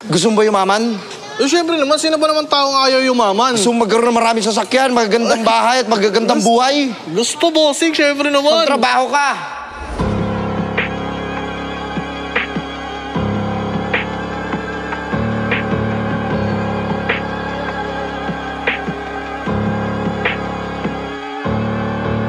Gusto mo ba yumaman? Eh, syempre naman, sino ba naman taong ayaw yumaman? Gusto mo magkaroon ng maraming sasakyan, magagandang bahay at magagandang buhay? Gusto, bossing, syempre naman. Magtrabaho ka!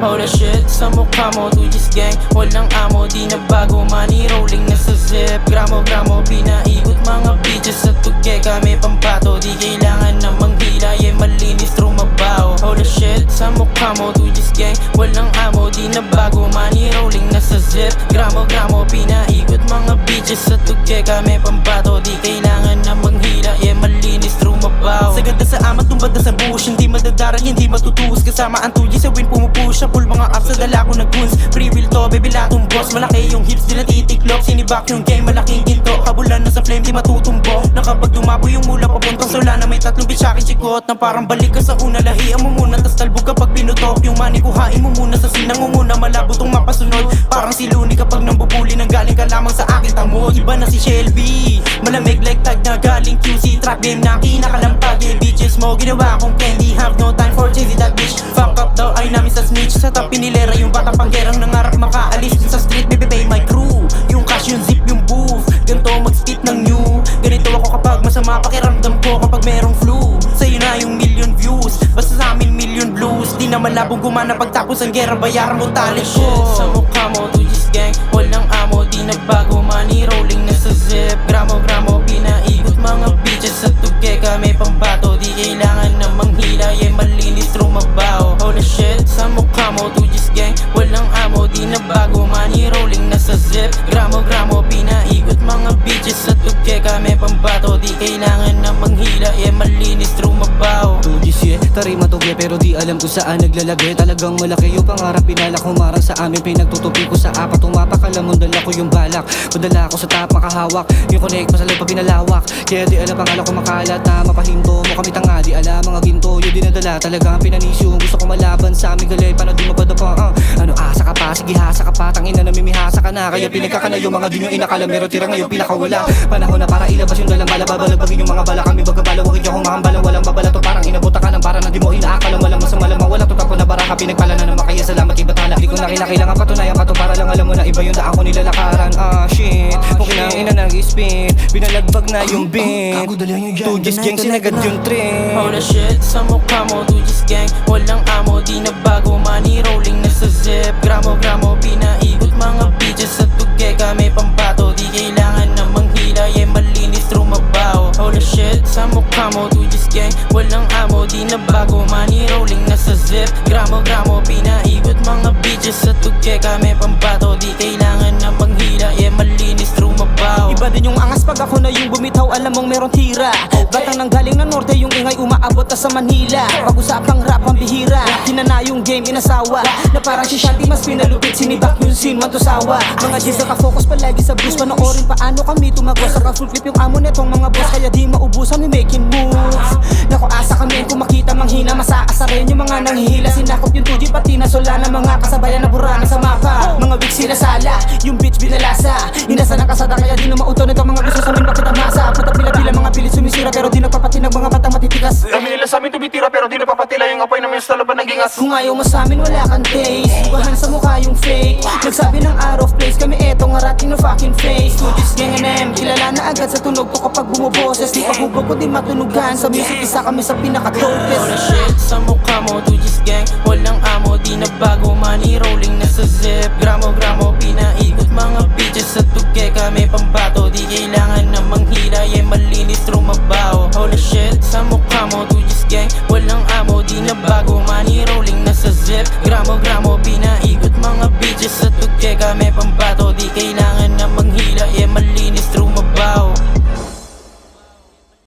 Holy shit, sa mukha mo, Tujis gang. Walang amo, di na bago. Money rolling na sa zip. Gramo-gramo, pinaikot mga bitches sa tuge. Kami pampato, di kailangan na manghila. Yeah, malinis, trumabaho. Holy shit, sa mukha mo, Tujis gang. Walang amo, di na bago. Money rolling na sa zip. Gramo-gramo, pinaikot mga bitches sa tuge. Kami pampato, di kailangan na manghila. Yeah, malinis, trumabaho. Sagad na sa amat, tumbad na sa bush. Hindi madadarang, hindi matutuos. Kasama ang Tujis sa win, pumupush. Full mga apps sa dala ko nag-guns. Free will to, baby latong boss. Malaki yung hips, di na titiklop. Sinibak yung game, malaking ginto. Kabulan na sa flame, di matutumbo. Na kapag dumabo yung mula papuntang sula na may tatlong bitsaking chikot. Na parang balik ka sa una, lahian mo muna. Tas talbog kapag binutok yung money, kuhain mo muna. Sa sinang mo muna, malabo tong mapasunod. Parang si Looney kapag nambubuli nang galing ka lamang sa akin tamo. Iba na si Shelby, malamig like tag na galing QC. Trap game na kinakalampag. Eh, bitches mo, ginawa kong candy. Have no time for chasing that bitch. Fuck up daw ay namin sa snitch. Sa top pinilera yung batang panggerang nangarap makaalis dun sa street, baby pay my crew. Yung cash, yung zip, yung booth. Ganito mag-spit ng new. Ganito ako kapag masama pakiramdam ko kapag merong flu. Sa'yo na yung million views, basta sa amin million blues. Di na malabong gumana pagtapos ang gera, bayaran mo talent ko. Sa mukha mo, Tujis gang. Walang amo, di nagbago. Money rolling na sa zip. Gramo-gramo, pinaikot mga bitches sa tuge. Kami pambato, di kailangan na manghila. Yeah, malinis, trumabaho. Holy shit, sa mukha mo, Tujis gang. Walang amo, di na bago. Money rolling na sa zip. Gramo-gramo, pinaikot mga bitches sa tuge. Kami pambato, di kailangan na manghila. Yeah, malinis, trumabaho. Tujis tarima tuge pero di alam kung saan naglalagay. Talagang malaki yung pangarap, pinalak humarang sa amin. Pinagtutupi ko sa apat, umapakalamon, dala ko yung balak. Padala ko sa top, makahawak. Yung connect, masalay pa pinalawak. Kaya di alam pangalan ko makalat na mapahinto mo kami tanga. Di alam mga ginto, yung dinadala. Talagang pinanisyo, gusto ko malaban sa aming galay. Paano di mapadapa, Ano asa ka pa, sige hasa ka pa. Tangina namimihasa ka na. Kaya pinagkakana yung mga di nyo inakala. Meron tira ngayon pinakawala. Panahon na para ilabas yung dalang bala. Babalabagin yung mga bala, kami bagabala. Huwag yung humahambala, walang babala to. Parang inabuta ka ng para na di mo inaakala. Walang masama lamang, walang tutapon na baraka. Pinagpala na naman kaya salamat iba tala. Di ko na kinakailangan patunayan pa to. Para lang alam mo na iba yung daan ko nilalakaran. Shit, kung kinain na nag-spin, binalagbag na yung beat. Tujis gang, sinagad yung trend. Holy shit, sa mukha mo, Tujis gang. Walang amo, di na bago. Money rolling na sa zip. Gramo-gramo, pinaikot mga bitches sa tuge. Kami pambato, di kailangan na manghila. Yeah, malinis, trumabaho. Holy shit, sa mukha mo, Tujis gang. Walang amo, di na bago. Money rolling na sa zip. Gramo-gramo, pinaikot mga bitches sa tuge. Kami pambato, di kailangan na manghila. Yeah, malinis, trumabaho. Iba din yung angas pag ako na yung bumitaw, alam mong meron tira. Batang nang galing ng norte, yung ingay umaabot na sa Manila. Pag-usapang rap ang bihira, hinana yung game inasawa. Na parang si Shanti mas pinalupit, sinibak yung scene matusawa. Mga G's nakafocus palagi sa blues, panoorin paano kami tumagos. Saka full clip yung amo netong mga boss, kaya di maubusan we making moves. Naku asa kami kung makita manghina, masaka rin yung mga nanghihila. Sinakop yung 2G pati na sola ng mga kasabayan na burana sa mapa. Mga weeks sinasala, yung bitch binalasa. Inasa ng kasada kaya di na mauto nito mga gusto sa amin bakit ang masa. Puta pila-pila mga pilit sumisira pero di nagpapatinag mga batang matitigas. Kami nila sa amin tumitira pero di napapatila yung apoy namin sa laban ng gingas. Kung ayaw mo sa amin wala kang taste, ibahan sa mukha yung fake. Nagsabi ng out of place, kami eto nga rating no fucking face. Tujis gang NM, kilala na agad sa tunog ko kapag bumuboses. Di pa hubog ko di matunugan, sa music isa kami sa pinaka-dopest. Holy shit, sa mukha mo, Tujis gang. Walang amo, di na bago. Money rolling na sa zip. Gramo-gramo, pinaikot mga bitches sa tuge. Kami pambato, di kailangan na manghila. Yeah, malinis, trumabaho. Holy shit, sa mukha mo, Tujis gang. Walang amo, di na bago.